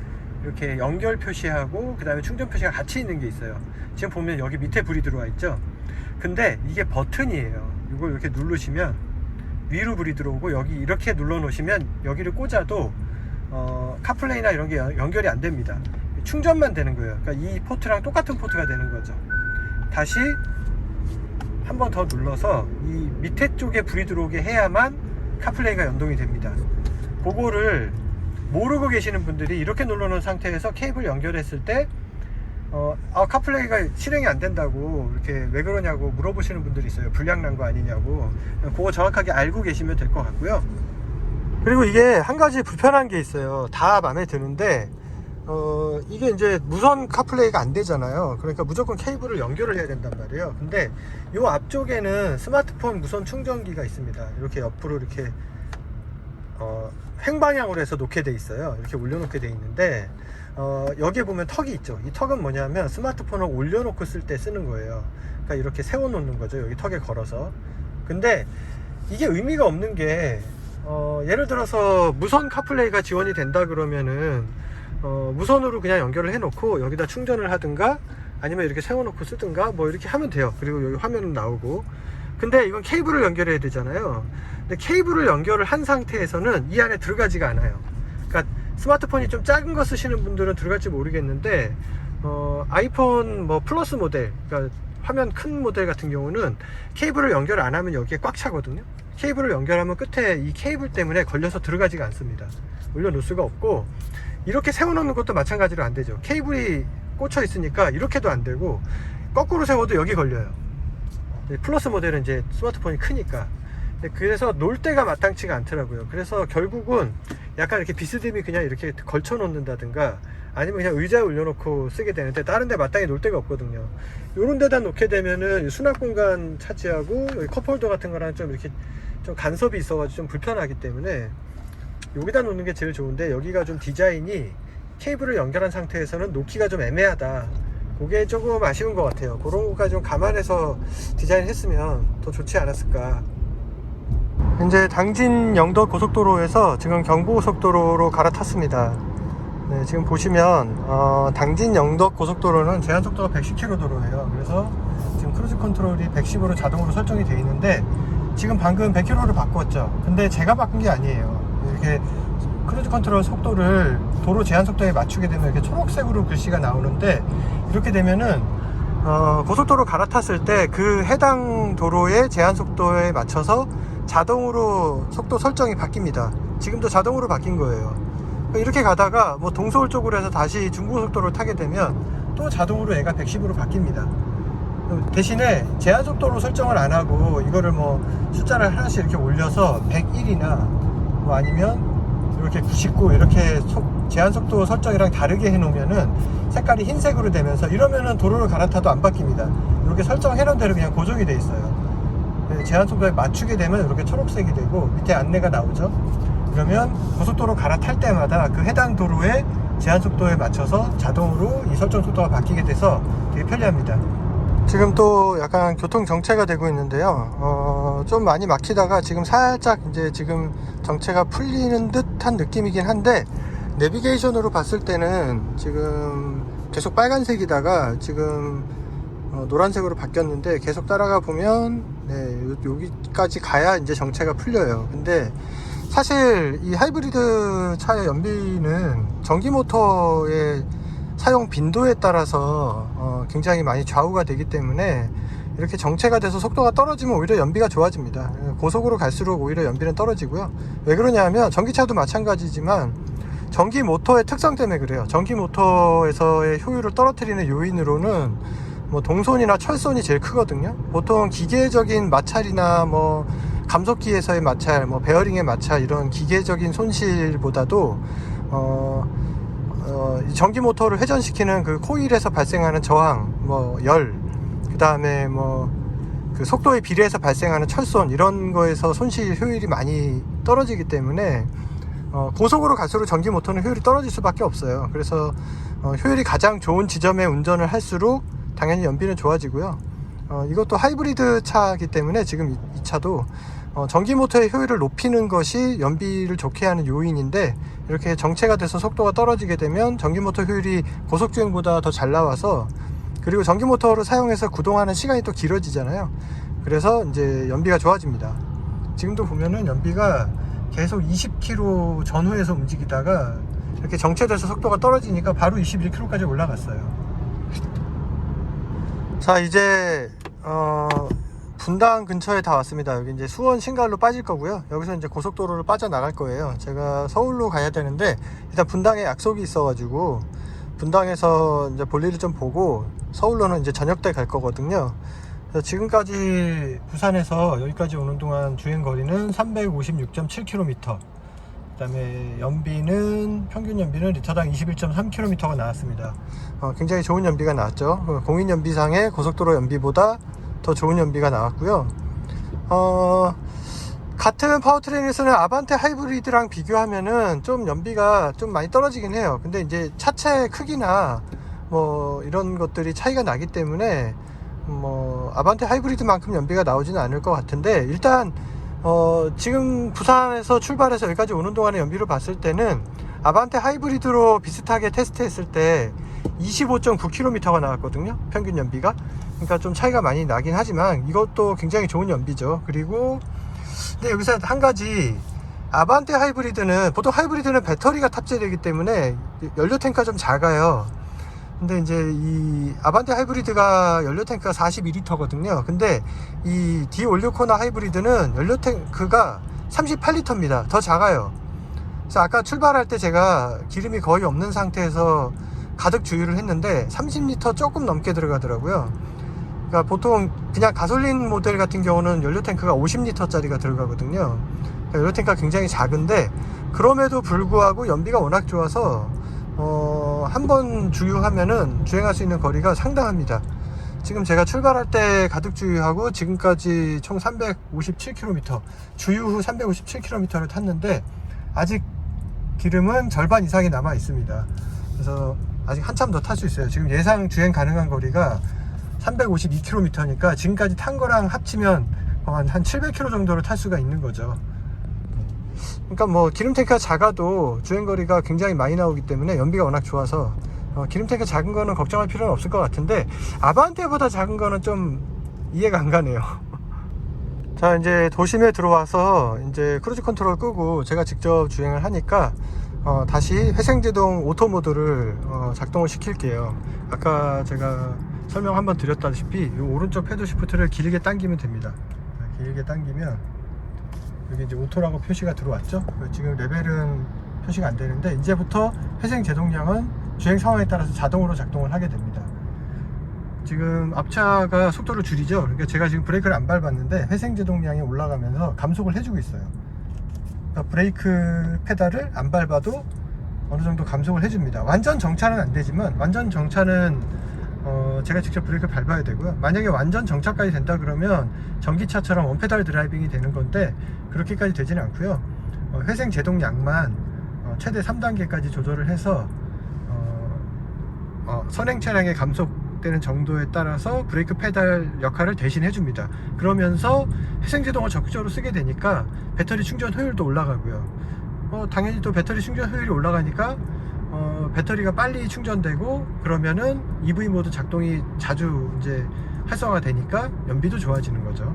이렇게 연결 표시하고 그 다음에 충전 표시가 같이 있는 게 있어요. 지금 보면 여기 밑에 불이 들어와 있죠. 근데 이게 버튼이에요. 이걸 이렇게 누르시면 위로 불이 들어오고, 여기 이렇게 눌러 놓으시면 여기를 꽂아도 카플레이나 이런 게 연결이 안 됩니다. 충전만 되는 거예요. 그러니까 이 포트랑 똑같은 포트가 되는 거죠. 다시 한 번 더 눌러서 이 밑에 쪽에 불이 들어오게 해야만 카플레이가 연동이 됩니다. 그거를 모르고 계시는 분들이 이렇게 눌러 놓은 상태에서 케이블 연결했을 때 카플레이가 실행이 안 된다고, 이렇게 왜 그러냐고 물어보시는 분들이 있어요. 불량 난 거 아니냐고. 그거 정확하게 알고 계시면 될 것 같고요. 그리고 이게 한 가지 불편한 게 있어요. 다 마음에 드는데 이게 이제 무선 카플레이가 안 되잖아요. 그러니까 무조건 케이블을 연결을 해야 된단 말이에요. 근데 요 앞쪽에는 스마트폰 무선 충전기가 있습니다. 이렇게 옆으로 이렇게 횡방향으로 해서 놓게 돼 있어요. 이렇게 올려놓게 돼 있는데 여기에 보면 턱이 있죠. 이 턱은 뭐냐면 스마트폰을 올려놓고 쓸 때 쓰는 거예요. 그러니까 이렇게 세워놓는 거죠. 여기 턱에 걸어서. 근데 이게 의미가 없는 게 예를 들어서 무선 카플레이가 지원이 된다 그러면은 무선으로 그냥 연결을 해놓고 여기다 충전을 하든가 아니면 이렇게 세워놓고 쓰든가 뭐 이렇게 하면 돼요. 그리고 여기 화면은 나오고. 근데 이건 케이블을 연결해야 되잖아요. 근데 케이블을 연결을 한 상태에서는 이 안에 들어가지가 않아요. 그러니까 스마트폰이 좀 작은 거 쓰시는 분들은 들어갈지 모르겠는데 아이폰 뭐 플러스 모델, 그러니까 화면 큰 모델 같은 경우는 케이블을 연결 안 하면 여기에 꽉 차거든요. 케이블을 연결하면 끝에 이 케이블 때문에 걸려서 들어가지가 않습니다. 올려놓을 수가 없고, 이렇게 세워놓는 것도 마찬가지로 안 되죠. 케이블이 꽂혀 있으니까 이렇게도 안 되고, 거꾸로 세워도 여기 걸려요. 플러스 모델은 이제 스마트폰이 크니까. 그래서 놀 때가 마땅치가 않더라고요. 그래서 결국은 약간 이렇게 비스듬히 그냥 이렇게 걸쳐 놓는다든가 아니면 그냥 의자에 올려놓고 쓰게 되는데, 다른 데 마땅히 놓을 데가 없거든요. 요런 데다 놓게 되면은 수납 공간 차지하고, 여기 컵홀더 같은 거랑 좀 이렇게 좀 간섭이 있어가지고 좀 불편하기 때문에 여기다 놓는 게 제일 좋은데, 여기가 좀 디자인이 케이블을 연결한 상태에서는 놓기가 좀 애매하다. 그게 조금 아쉬운 것 같아요. 그런 것까지 좀 감안해서 디자인했으면 더 좋지 않았을까. 이제 당진 영덕 고속도로에서 지금 경부고속도로로 갈아탔습니다. 네, 지금 보시면 당진 영덕 고속도로는 제한속도가 110km 도로예요. 그래서 지금 크루즈 컨트롤이 110으로 자동으로 설정이 되어 있는데, 지금 방금 100km를 바꿨죠. 근데 제가 바꾼 게 아니에요. 이렇게 크루즈 컨트롤 속도를 도로 제한 속도에 맞추게 되면 이렇게 초록색으로 글씨가 나오는데, 이렇게 되면은 고속도로 갈아탔을 때 그 해당 도로의 제한 속도에 맞춰서 자동으로 속도 설정이 바뀝니다. 지금도 자동으로 바뀐 거예요. 이렇게 가다가 뭐 동서울 쪽으로 해서 다시 중부고속도로를 타게 되면 또 자동으로 얘가 110으로 바뀝니다. 대신에 제한 속도로 설정을 안 하고 이거를 뭐 숫자를 하나씩 이렇게 올려서 101이나 뭐 아니면 이렇게 99 이렇게 제한 속도 설정이랑 다르게 해 놓으면은 색깔이 흰색으로 되면서, 이러면은 도로를 갈아타도 안 바뀝니다. 이렇게 설정해 놓은 대로 그냥 고정이 돼 있어요. 제한 속도에 맞추게 되면 이렇게 초록색이 되고 밑에 안내가 나오죠. 그러면 고속도로 갈아탈 때마다 그 해당 도로의 제한 속도에 맞춰서 자동으로 이 설정 속도가 바뀌게 돼서 되게 편리합니다. 지금 또 약간 교통 정체가 되고 있는데요. 좀 많이 막히다가 지금 살짝 이제 지금 정체가 풀리는 듯한 느낌이긴 한데, 내비게이션으로 봤을 때는 지금 계속 빨간색이다가 지금 노란색으로 바뀌었는데, 계속 따라가 보면 여기까지 가야 이제 정체가 풀려요. 근데 사실 이 하이브리드 차의 연비는 전기 모터의 사용 빈도에 따라서 굉장히 많이 좌우가 되기 때문에, 이렇게 정체가 돼서 속도가 떨어지면 오히려 연비가 좋아집니다. 고속으로 갈수록 오히려 연비는 떨어지고요. 왜 그러냐 하면 전기차도 마찬가지지만 전기 모터의 특성 때문에 그래요. 전기 모터에서의 효율을 떨어뜨리는 요인으로는 뭐 동손이나 철손이 제일 크거든요. 보통 기계적인 마찰이나 뭐 감속기에서의 마찰, 뭐 베어링의 마찰, 이런 기계적인 손실보다도 전기 모터를 회전시키는 그 코일에서 발생하는 저항, 뭐 열, 그 다음에 뭐 그 속도에 비례해서 발생하는 철손, 이런 거에서 손실 효율이 많이 떨어지기 때문에 고속으로 갈수록 전기 모터는 효율이 떨어질 수밖에 없어요. 그래서 효율이 가장 좋은 지점에 운전을 할수록 당연히 연비는 좋아지고요. 이것도 하이브리드 차이기 때문에 지금 이 차도 전기 모터의 효율을 높이는 것이 연비를 좋게 하는 요인인데, 이렇게 정체가 돼서 속도가 떨어지게 되면 전기 모터 효율이 고속주행보다 더 잘 나와서 그리고 전기 모터를 사용해서 구동하는 시간이 또 길어지잖아요. 그래서 이제 연비가 좋아집니다. 지금도 보면은 연비가 계속 20km 전후에서 움직이다가 이렇게 정체돼서 속도가 떨어지니까 바로 21km까지 올라갔어요. 자, 이제 분당 근처에 다 왔습니다. 여기 이제 수원 신갈로 빠질 거고요. 여기서 이제 고속도로를 빠져나갈 거예요. 제가 서울로 가야 되는데 일단 분당에 약속이 있어가지고 분당에서 이제 볼일을 좀 보고 서울로는 이제 저녁 때 갈 거거든요. 그래서 지금까지 부산에서 여기까지 오는 동안 주행 거리는 356.7km. 그다음에 연비는 평균 연비는 리터당 21.3km가 나왔습니다. 굉장히 좋은 연비가 나왔죠. 공인 연비상의 고속도로 연비보다 더 좋은 연비가 나왔고요. 같은 파워트레인에서는 아반떼 하이브리드랑 비교하면은 좀 연비가 좀 많이 떨어지긴 해요. 근데 이제 차체 크기나 뭐 이런 것들이 차이가 나기 때문에 뭐 아반떼 하이브리드만큼 연비가 나오지는 않을 것 같은데, 일단 지금 부산에서 출발해서 여기까지 오는 동안의 연비를 봤을 때는 아반떼 하이브리드로 비슷하게 테스트했을 때 25.9km가 나왔거든요, 평균 연비가. 그러니까 좀 차이가 많이 나긴 하지만 이것도 굉장히 좋은 연비죠. 그리고 근데 여기서 한 가지, 아반떼 하이브리드는 보통 하이브리드는 배터리가 탑재되기 때문에 연료 탱크가 좀 작아요. 근데 이제 이 아반떼 하이브리드가 연료 탱크가 42L거든요. 근데 이 디올리코나 하이브리드는 연료 탱크가 38L입니다. 더 작아요. 그래서 아까 출발할 때 제가 기름이 거의 없는 상태에서 가득 주유를 했는데 30L 조금 넘게 들어가더라고요. 그러니까 보통 그냥 가솔린 모델 같은 경우는 연료 탱크가 50L짜리가 들어가거든요. 그러니까 연료 탱크가 굉장히 작은데 그럼에도 불구하고 연비가 워낙 좋아서 한 번 주유하면은 주행할 수 있는 거리가 상당합니다. 지금 제가 출발할 때 가득 주유하고 지금까지 총 357km, 주유 후 357km를 탔는데 아직 기름은 절반 이상이 남아 있습니다. 그래서 아직 한참 더 탈 수 있어요. 지금 예상 주행 가능한 거리가 352km니까 지금까지 탄 거랑 합치면 한 700km 정도를 탈 수가 있는 거죠. 그러니까 뭐 기름 탱크가 작아도 주행 거리가 굉장히 많이 나오기 때문에 연비가 워낙 좋아서 기름 탱크 작은 거는 걱정할 필요는 없을 것 같은데 아반떼보다 작은 거는 좀 이해가 안 가네요. 자, 이제 도심에 들어와서 이제 크루즈 컨트롤 끄고 제가 직접 주행을 하니까 다시 회생제동 오토 모드를 작동을 시킬게요. 아까 제가 설명 한번 드렸다시피 이 오른쪽 패드 시프트를 길게 당기면 됩니다. 길게 당기면 여기 이제 오토라고 표시가 들어왔죠. 지금 레벨은 표시가 안 되는데 이제부터 회생 제동량은 주행 상황에 따라서 자동으로 작동을 하게 됩니다. 지금 앞차가 속도를 줄이죠. 그러니까 제가 지금 브레이크를 안 밟았는데 회생 제동량이 올라가면서 감속을 해주고 있어요. 그러니까 브레이크 페달을 안 밟아도 어느 정도 감속을 해줍니다. 완전 정차는 안 되지만, 완전 정차는 제가 직접 브레이크를 밟아야 되고요. 만약에 완전 정차까지 된다 그러면 전기차처럼 원페달 드라이빙이 되는 건데 그렇게까지 되지는 않고요. 회생 제동량만 최대 3단계까지 조절을 해서 선행 차량의 감속되는 정도에 따라서 브레이크 페달 역할을 대신 해줍니다. 그러면서 회생 제동을 적극적으로 쓰게 되니까 배터리 충전 효율도 올라가고요. 당연히 또 배터리 충전 효율이 올라가니까 배터리가 빨리 충전되고 그러면은 EV 모드 작동이 자주 이제 활성화 되니까 연비도 좋아지는 거죠.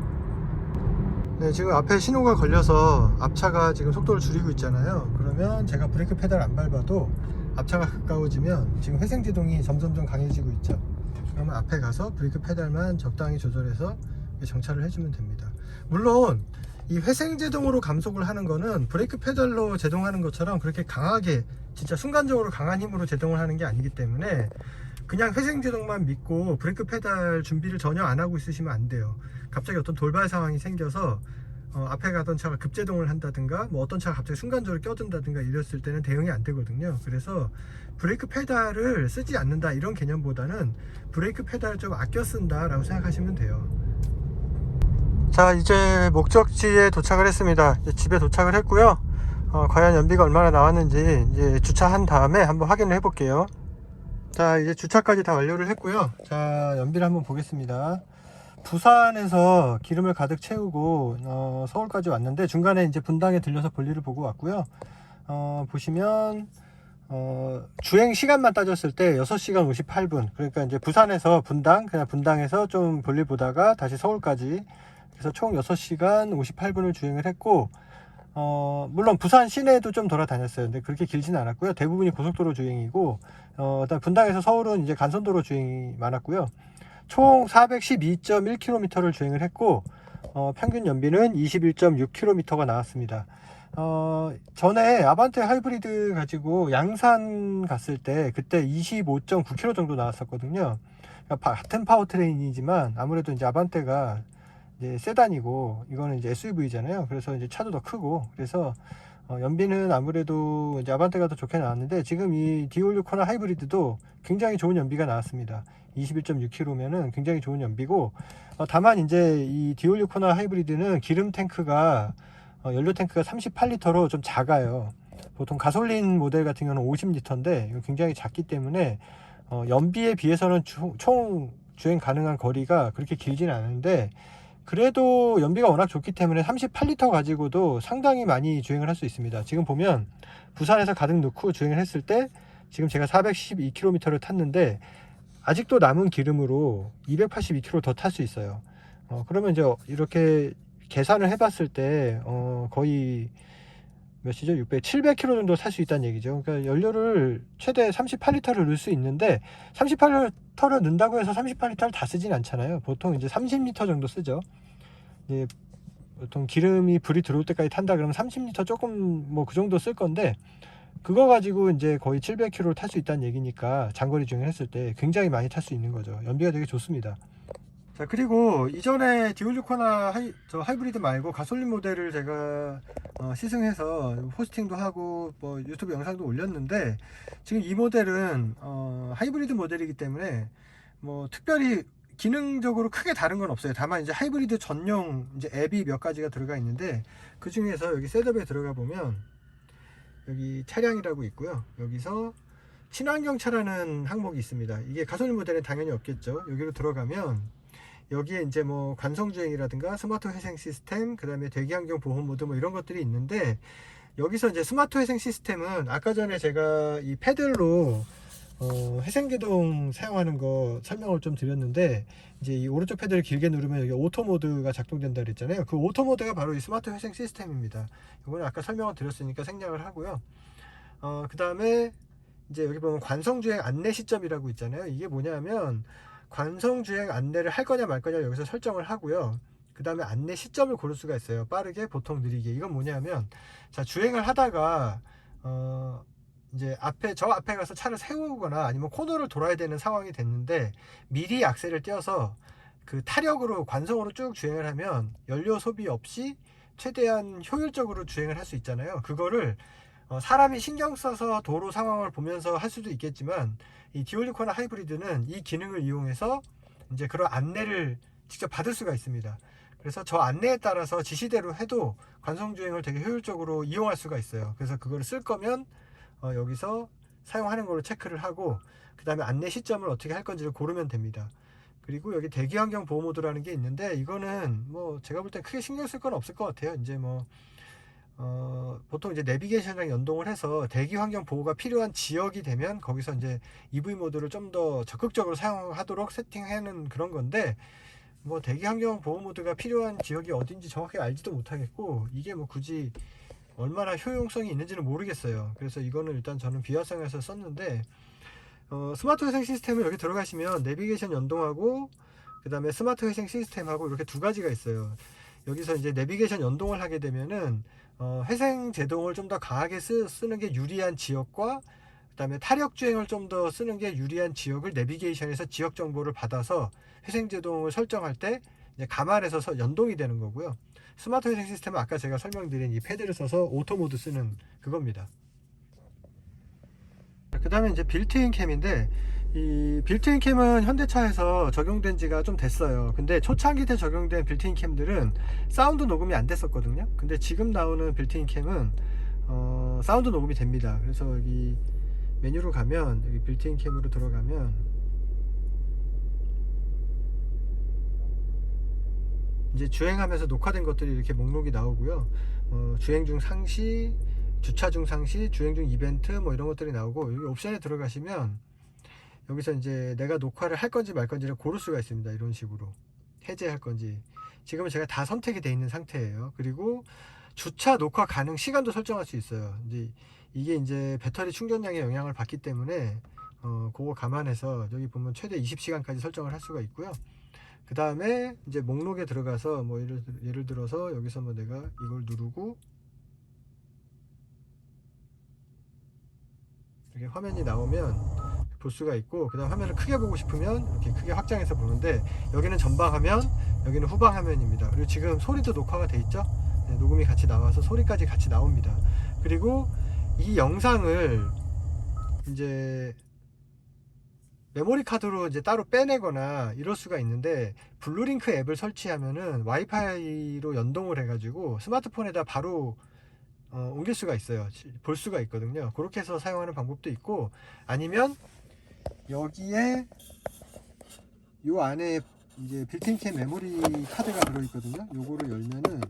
네, 지금 앞에 신호가 걸려서 앞차가 지금 속도를 줄이고 있잖아요. 그러면 제가 브레이크 페달 안 밟아도 앞차가 가까워지면 지금 회생 제동이 점점점 강해지고 있죠. 그러면 앞에 가서 브레이크 페달만 적당히 조절해서 정차를 해주면 됩니다. 물론 이 회생 제동으로 감속을 하는 거는 브레이크 페달로 제동하는 것처럼 그렇게 강하게 진짜 순간적으로 강한 힘으로 제동을 하는 게 아니기 때문에 그냥 회생 제동만 믿고 브레이크 페달 준비를 전혀 안 하고 있으시면 안 돼요. 갑자기 어떤 돌발 상황이 생겨서 앞에 가던 차가 급제동을 한다든가 뭐 어떤 차가 갑자기 순간적으로 껴든다든가 이랬을 때는 대응이 안 되거든요. 그래서 브레이크 페달을 쓰지 않는다 이런 개념보다는 브레이크 페달을 좀 아껴 쓴다 라고 생각하시면 돼요. 자, 이제 목적지에 도착을 했습니다. 이제 집에 도착을 했고요. 과연 연비가 얼마나 나왔는지 이제 주차한 다음에 한번 확인을 해 볼게요. 자, 이제 주차까지 다 완료를 했고요. 자, 연비를 한번 보겠습니다. 부산에서 기름을 가득 채우고 서울까지 왔는데 중간에 이제 분당에 들려서 볼일을 보고 왔고요. 보시면 주행 시간만 따졌을 때 6시간 58분. 그러니까 이제 부산에서 그냥 분당에서 좀 볼일 보다가 다시 서울까지. 그래서 총 6시간 58분을 주행을 했고, 물론 부산 시내에도 좀 돌아다녔어요. 근데 그렇게 길지는 않았고요. 대부분이 고속도로 주행이고, 일단 분당에서 서울은 이제 간선도로 주행이 많았고요. 총 412.1km를 주행을 했고, 평균 연비는 21.6km가 나왔습니다. 전에 아반떼 하이브리드 가지고 양산 갔을 때 그때 25.9km 정도 나왔었거든요. 그러니까 같은 파워트레인이지만 아무래도 이제 아반떼가 이제 세단이고 이거는 이제 SUV잖아요. 그래서 이제 차도 더 크고 그래서 연비는 아무래도 이제 아반떼가 더 좋게 나왔는데 지금 이 디올류 코나 하이브리드도 굉장히 좋은 연비가 나왔습니다. 21.6km면은 굉장히 좋은 연비고 다만 이제 이 디올류 코나 하이브리드는 기름 탱크가 연료 탱크가 38리터로 좀 작아요. 보통 가솔린 모델 같은 경우는 50리터인데 굉장히 작기 때문에 연비에 비해서는 총 주행 가능한 거리가 그렇게 길지는 않은데 그래도 연비가 워낙 좋기 때문에 38리터 가지고도 상당히 많이 주행을 할 수 있습니다. 지금 보면 부산에서 가득 넣고 주행을 했을 때 지금 제가 412km를 탔는데 아직도 남은 기름으로 282km 더 탈 수 있어요. 그러면 이제 이렇게 계산을 해봤을 때 거의 몇이죠? 700km 정도 탈 수 있다는 얘기죠. 그러니까 연료를 최대 38리터를 넣을 수 있는데 38리터를 넣는다고 해서 38리터를 다 쓰진 않잖아요. 보통 이제 30리터 정도 쓰죠. 이제 보통 기름이 불이 들어올 때까지 탄다 그러면 30리터 조금 뭐 그 정도 쓸 건데 그거 가지고 이제 거의 700km를 탈 수 있다는 얘기니까 장거리 주행을 했을 때 굉장히 많이 탈 수 있는 거죠. 연비가 되게 좋습니다. 자, 그리고 이전에 디올류 코나 하이브리드 말고 가솔린 모델을 제가 시승해서 포스팅도 하고 뭐 유튜브 영상도 올렸는데 지금 이 모델은 하이브리드 모델이기 때문에 뭐 특별히 기능적으로 크게 다른 건 없어요. 다만 이제 하이브리드 전용 이제 앱이 몇 가지가 들어가 있는데 그 중에서 여기 셋업에 들어가 보면 여기 차량이라고 있고요. 여기서 친환경차라는 항목이 있습니다. 이게 가솔린 모델은 당연히 없겠죠. 여기로 들어가면 여기에 이제 뭐 관성주행이라든가 스마트 회생 시스템, 그 다음에 대기환경 보호 모드 뭐 이런 것들이 있는데 여기서 이제 스마트 회생 시스템은 아까 전에 제가 이 패들로 회생제동 사용하는 거 설명을 좀 드렸는데 이제 이 오른쪽 패드를 길게 누르면 여기 오토 모드가 작동된다 그랬잖아요. 그 오토 모드가 바로 이 스마트 회생 시스템입니다. 이거는 아까 설명을 드렸으니까 생략을 하고요. 그 다음에 이제 여기 보면 관성주행 안내 시점이라고 있잖아요. 이게 뭐냐면 관성주행 안내를 할 거냐 말 거냐 여기서 설정을 하고요. 그 다음에 안내 시점을 고를 수가 있어요. 빠르게, 보통, 느리게. 이건 뭐냐면 자, 주행을 하다가 이제 저 앞에 가서 차를 세우거나 아니면 코너를 돌아야 되는 상황이 됐는데 미리 악셀을 띄워서 그 타력으로 관성으로 쭉 주행을 하면 연료 소비 없이 최대한 효율적으로 주행을 할 수 있잖아요. 그거를 사람이 신경 써서 도로 상황을 보면서 할 수도 있겠지만 이 디올류 코나 하이브리드는 이 기능을 이용해서 이제 그런 안내를 직접 받을 수가 있습니다. 그래서 저 안내에 따라서 지시대로 해도 관성주행을 되게 효율적으로 이용할 수가 있어요. 그래서 그거를 쓸 거면 여기서 사용하는 걸로 체크를 하고 그 다음에 안내 시점을 어떻게 할 건지를 고르면 됩니다. 그리고 여기 대기환경 보호 모드라는 게 있는데 이거는 뭐 제가 볼 땐 크게 신경 쓸 건 없을 것 같아요. 이제 뭐 보통 이제 내비게이션이랑 연동을 해서 대기 환경 보호가 필요한 지역이 되면 거기서 이제 EV 모드를 좀 더 적극적으로 사용하도록 세팅하는 그런 건데 뭐 대기 환경 보호 모드가 필요한 지역이 어딘지 정확히 알지도 못하겠고 이게 뭐 굳이 얼마나 효용성이 있는지는 모르겠어요. 그래서 이거는 일단 저는 비활성화해서 썼는데 스마트 회생 시스템을 여기 들어가시면 내비게이션 연동하고 그 다음에 스마트 회생 시스템하고 이렇게 두 가지가 있어요. 여기서 이제 내비게이션 연동을 하게 되면은 회생 제동을 좀 더 강하게 쓰는 게 유리한 지역과 그 다음에 타력 주행을 좀 더 쓰는 게 유리한 지역을 내비게이션에서 지역 정보를 받아서 회생 제동을 설정할 때 이제 감안해서 연동이 되는 거고요. 스마트 회생 시스템은 아까 제가 설명드린 이 패드를 써서 오토 모드 쓰는 그겁니다. 그 다음에 이제 빌트인 캠인데 이 빌트인 캠은 현대차에서 적용된 지가 좀 됐어요. 근데 초창기 때 적용된 빌트인 캠들은 사운드 녹음이 안 됐었거든요. 근데 지금 나오는 빌트인 캠은 사운드 녹음이 됩니다. 그래서 여기 메뉴로 가면 여기 빌트인 캠으로 들어가면 이제 주행하면서 녹화된 것들이 이렇게 목록이 나오고요. 주행 중 상시, 주차 중 상시, 주행 중 이벤트 뭐 이런 것들이 나오고, 여기 옵션에 들어가시면 여기서 이제 내가 녹화를 할 건지 말 건지를 고를 수가 있습니다. 이런 식으로 해제할 건지. 지금은 제가 다 선택이 돼 있는 상태예요. 그리고 주차 녹화 가능 시간도 설정할 수 있어요. 이제 이게 이제 배터리 충전량에 영향을 받기 때문에 그거 감안해서 여기 보면 최대 20시간까지 설정을 할 수가 있고요. 그 다음에 이제 목록에 들어가서 뭐 예를 들어서 여기서 뭐 내가 이걸 누르고 이렇게 화면이 나오면 볼 수가 있고, 그 다음 화면을 크게 보고 싶으면 이렇게 크게 확장해서 보는데, 여기는 전방 화면, 여기는 후방 화면입니다. 그리고 지금 소리도 녹화가 돼 있죠. 네, 녹음이 같이 나와서 소리까지 같이 나옵니다. 그리고 이 영상을 이제 메모리 카드로 이제 따로 빼내거나 이럴 수가 있는데, 블루링크 앱을 설치하면은 와이파이로 연동을 해가지고 스마트폰에다 바로 옮길 수가 있어요. 볼 수가 있거든요. 그렇게 해서 사용하는 방법도 있고, 아니면 여기에 요 안에 이제 빌트인캠 메모리 카드가 들어있거든요. 요거를 열면은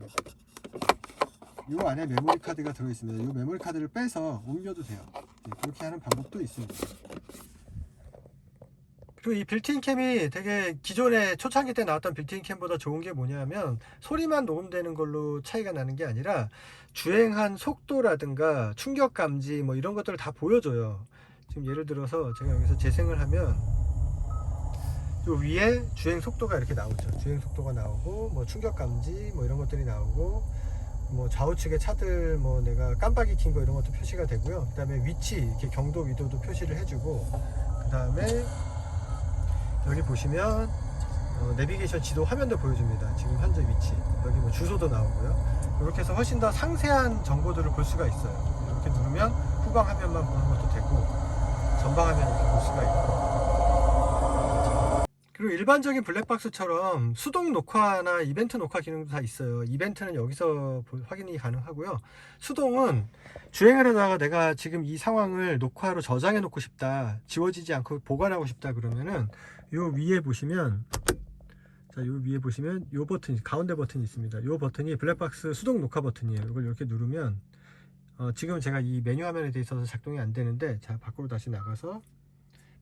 요 안에 메모리 카드가 들어있습니다. 요 메모리 카드를 빼서 옮겨도 돼요. 네, 그렇게 하는 방법도 있습니다. 그리고 이 빌트인 캠이 되게 기존에 초창기 때 나왔던 빌트인 캠보다 좋은 게 뭐냐면, 소리만 녹음되는 걸로 차이가 나는 게 아니라 주행한 속도라든가 충격 감지 뭐 이런 것들을 다 보여줘요. 지금 예를 들어서 제가 여기서 재생을 하면 요 위에 주행 속도가 이렇게 나오죠. 주행 속도가 나오고 뭐 충격 감지 뭐 이런 것들이 나오고, 뭐 좌우측에 차들 뭐 내가 깜빡이 킨 거 이런 것도 표시가 되고요. 그 다음에 위치 이렇게 경도 위도도 표시를 해주고, 그 다음에 여기 보시면 내비게이션 지도 화면도 보여줍니다. 지금 현재 위치, 여기 뭐 주소도 나오고요. 이렇게 해서 훨씬 더 상세한 정보들을 볼 수가 있어요. 이렇게 누르면 후방 화면만 보는 것도 되고, 전방 화면 이렇게 볼 수가 있고. 그리고 일반적인 블랙박스처럼 수동 녹화나 이벤트 녹화 기능도 다 있어요. 이벤트는 여기서 확인이 가능하고요. 수동은 주행을 하다가 내가 지금 이 상황을 녹화로 저장해 놓고 싶다, 지워지지 않고 보관하고 싶다 그러면은 요 위에 보시면, 자, 요 위에 보시면 요 버튼, 가운데 버튼이 있습니다. 요 버튼이 블랙박스 수동 녹화 버튼이에요. 이걸 이렇게 누르면 지금 제가 이 메뉴 화면에 돼 있어서 작동이 안 되는데, 자, 밖으로 다시 나가서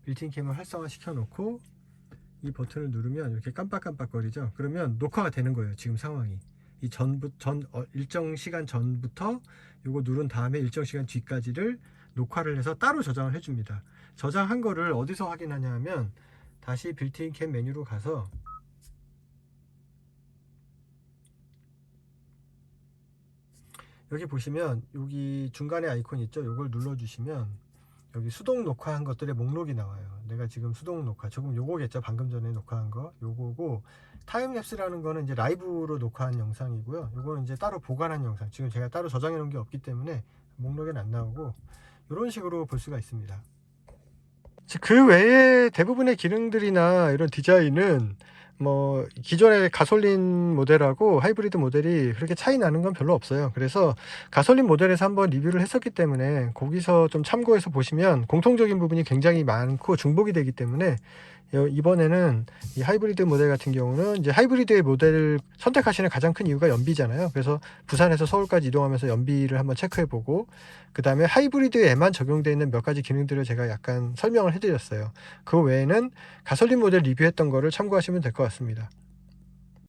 빌트인 캠을 활성화 시켜 놓고 이 버튼을 누르면 이렇게 깜빡깜빡거리죠. 그러면 녹화가 되는 거예요. 지금 상황이 이 일정 시간 전부터 요거 누른 다음에 일정 시간 뒤까지를 녹화를 해서 따로 저장을 해줍니다. 저장한 거를 어디서 확인하냐 하면, 다시 빌트인 캠 메뉴로 가서 여기 보시면 여기 중간에 아이콘 있죠. 요걸 눌러주시면 여기 수동 녹화한 것들의 목록이 나와요. 내가 지금 수동 녹화, 조금 요거겠죠. 방금 전에 녹화한 거 요거고, 타임랩스라는 거는 이제 라이브로 녹화한 영상이고요. 요거는 이제 따로 보관한 영상, 지금 제가 따로 저장해 놓은 게 없기 때문에 목록에는 안 나오고, 이런 식으로 볼 수가 있습니다. 그 외에 대부분의 기능들이나 이런 디자인은 뭐 기존의 가솔린 모델하고 하이브리드 모델이 그렇게 차이 나는 건 별로 없어요. 그래서 가솔린 모델에서 한번 리뷰를 했었기 때문에 거기서 좀 참고해서 보시면 공통적인 부분이 굉장히 많고 중복이 되기 때문에, 이번에는 이 하이브리드 모델 같은 경우는 이제 하이브리드의 모델을 선택하시는 가장 큰 이유가 연비잖아요. 그래서 부산에서 서울까지 이동하면서 연비를 한번 체크해보고, 그 다음에 하이브리드에만 적용되어 있는 몇 가지 기능들을 제가 약간 설명을 해드렸어요. 그 외에는 가솔린 모델 리뷰했던 거를 참고하시면 될 것 같습니다.